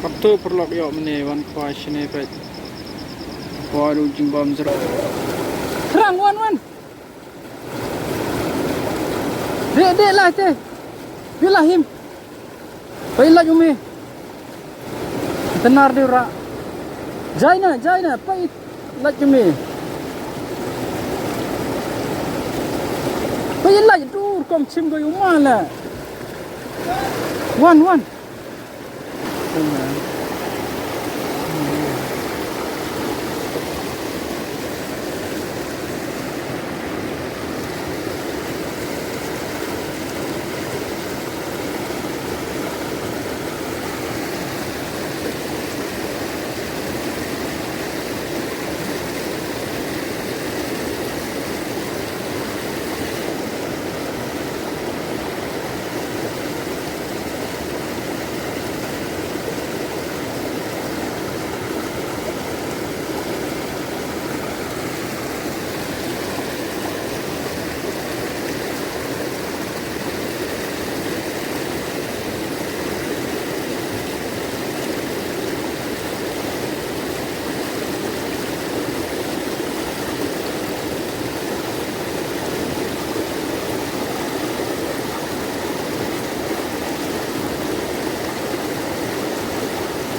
Kaptu perlu yok mene wan question e pet. Waru jimbam zero. Terang wan. Dek lah teh. Bilah him. Pailah jumi. Tenar dia rak. Jaina, pai lah jumi. Pailah dur kom sim go yumala. Wan.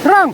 Terang.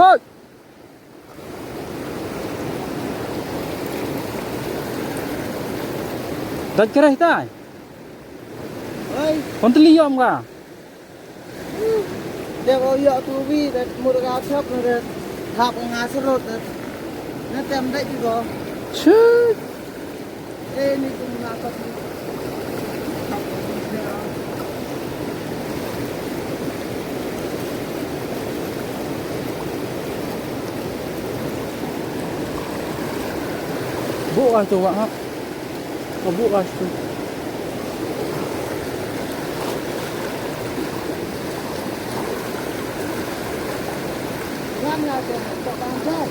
Oi. Dah kerah tak? Oi, Kon terliam ka? dia kau ya tu vi, dah murah shop dah thap ngaserot dah. Nak tem dah juga. Shit. Ni tu nak apa? Bukas tu wak. Bukas tu. Kan lah tu, tak panjang.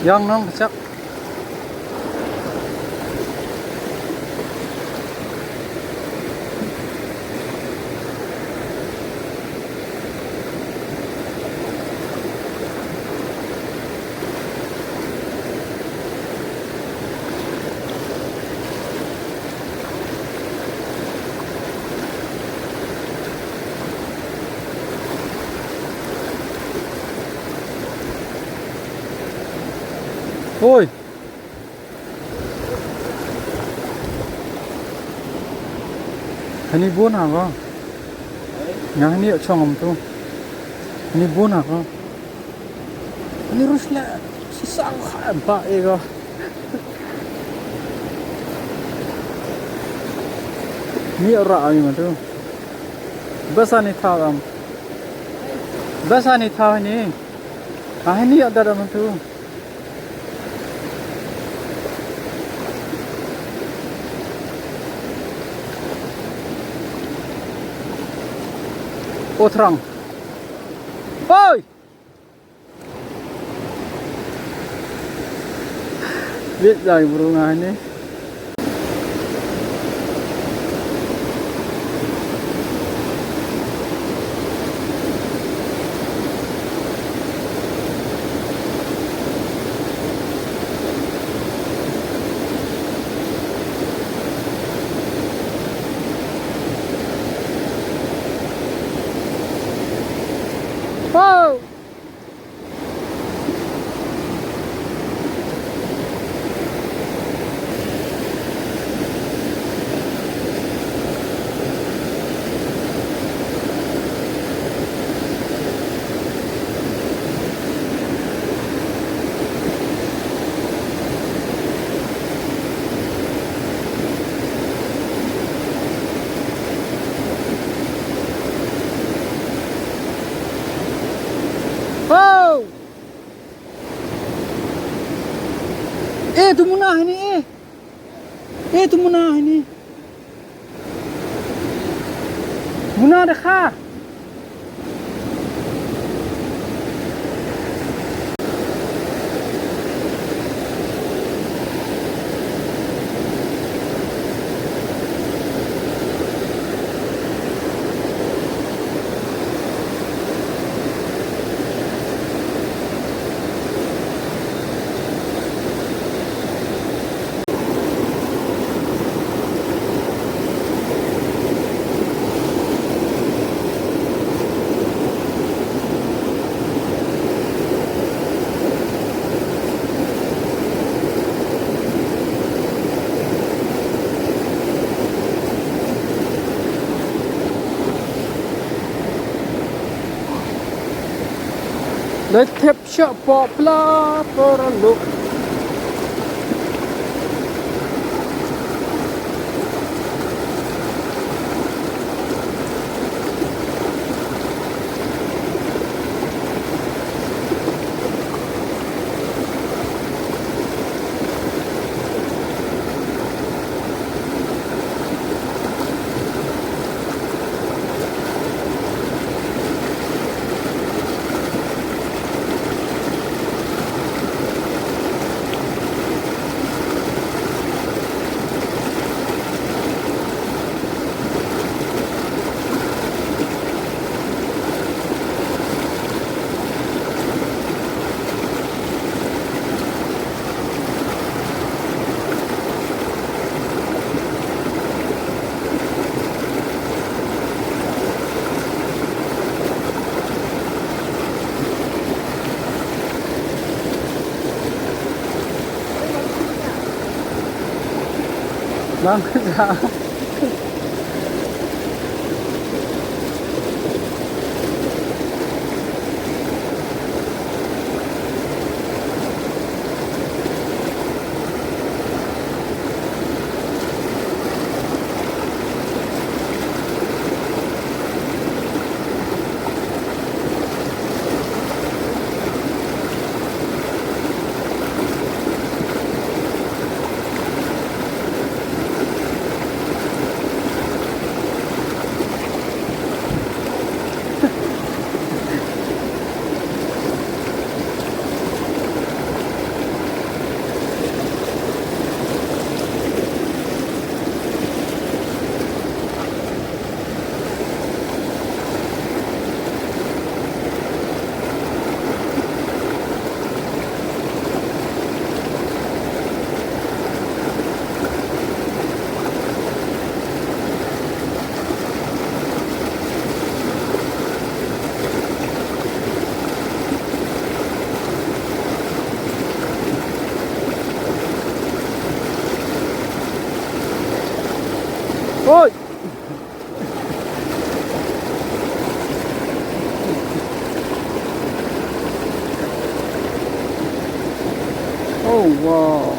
Yang nong kecak. Oi. Ini bun apa? Yang ini cong tu. Ini bun apa? Ini rusla sisang apa ego? Ni orang ni macam tu. Besar ni tahu Besar ni tahu ni. Ini ada dalam tu. Oh terang. Oi. Biết rồi burung ini. Wow. itu Muna ini. Muna dekha. Lấy thép chợ bỏ pla for look. Bang, ôi. Oh wow.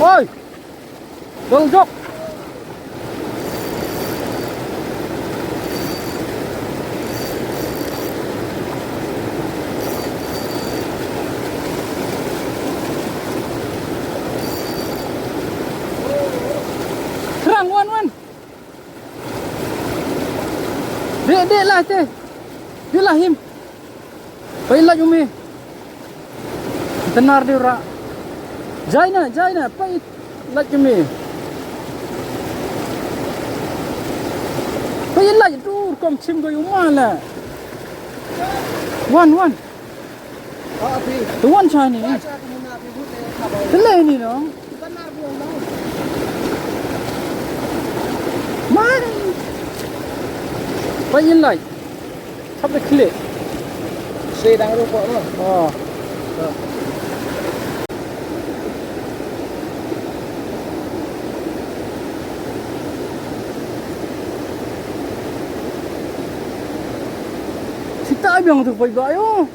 Ôi, đừng dốc. Kerang wan. Dek lah teh. Dia lah him. Baiklah Umi. Tenar dia rak. Jaina, pait laj kami. Pait laj dur kom chim go yumala. One. Api. The one Chinese. Baca kemana api putih kabar. The lady no. Benar buang dah. Man. Pait laj. Thap the clip. Sedang rupok tu. Oh. Sita biang tu pait bayo.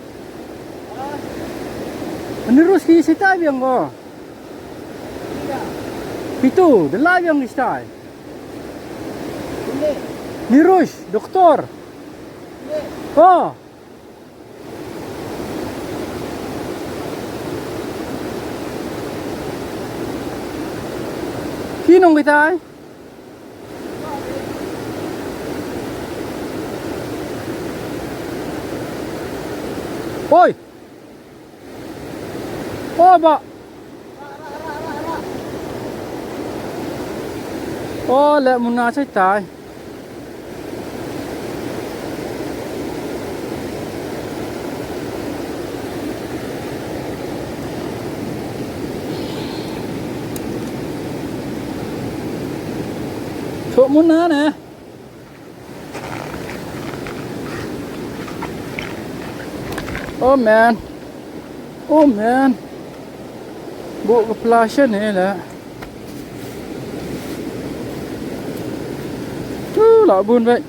Menerus ki sita biang ko. Itu, the live yang sita. Ini. Nirus, doktor. Ini. Oh. Kinong kita? Oi. Oh, ba. Oh, lẹ muốn na chết tài. Chỗ muốn na nè. Oh man. Bộ cái flash này là. Lạ buồn vậy.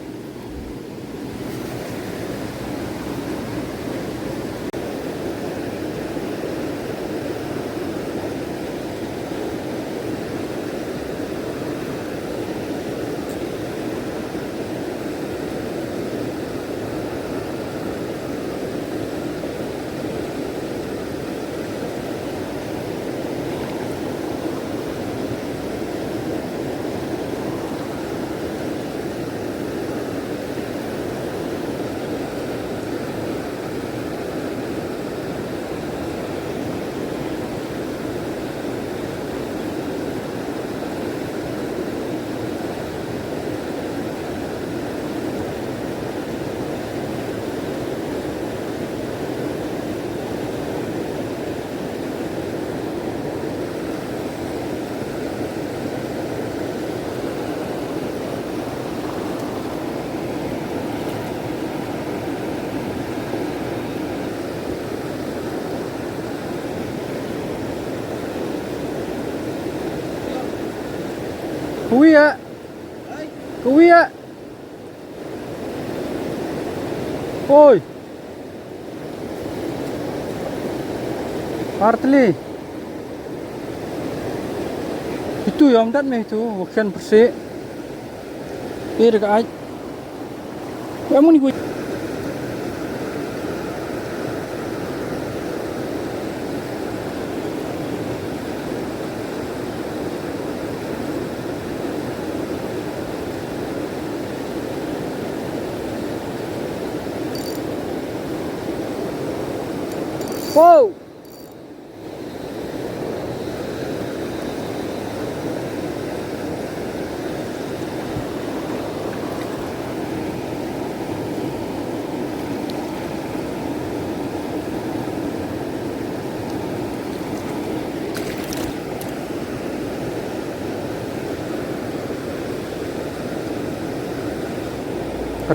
Kuya. Kuya. Oi. Artli. Itu yang dat meh itu, bukan bersih. Ini dekat. Kamu ni gue. Wow.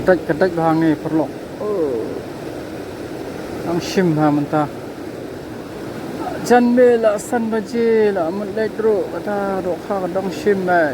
Ketek bahang ni perlu. Ang shim ha mentah. Jan mela san baje la mun ledro kata dok kha dong shim mai.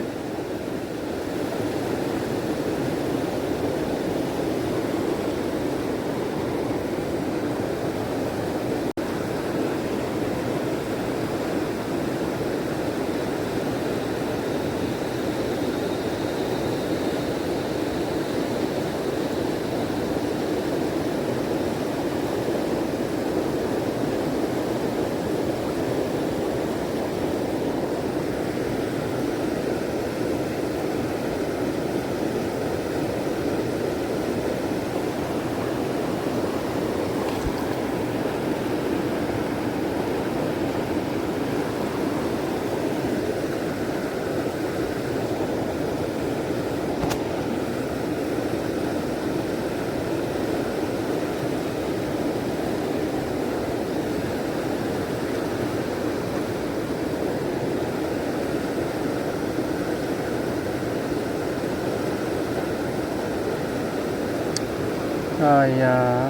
Ayah.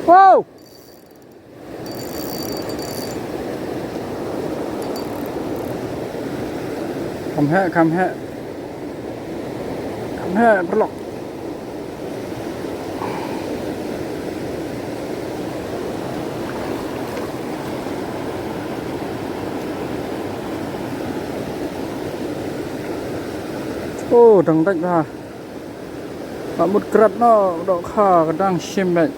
Wow. Come here, come here. Come here, pelok. Oh, đang đánh ra. Và một cật nó độ khờ đang sim đấy.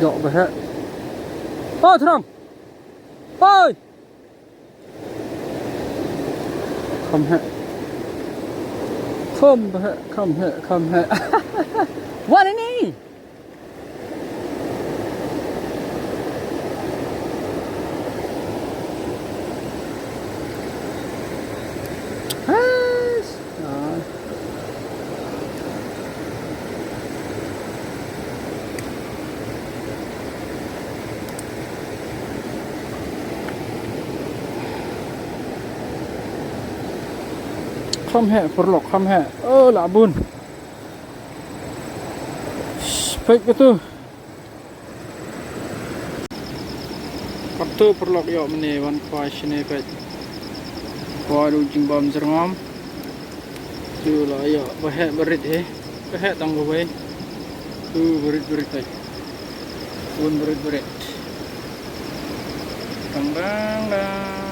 Dọ về hết. Ôi thằng ơi, không hệ, không hệ, không hệ, không hệ. What ini? Không hệ, perlok không hệ. Lah bun. Baik betul. Betul perlok yok meni wan kuai sini baik. Kuai ujung bom zerngom. Tu lah yok bahek berit bahek tang bawai. Tu berit baik. Bun berit. Dang.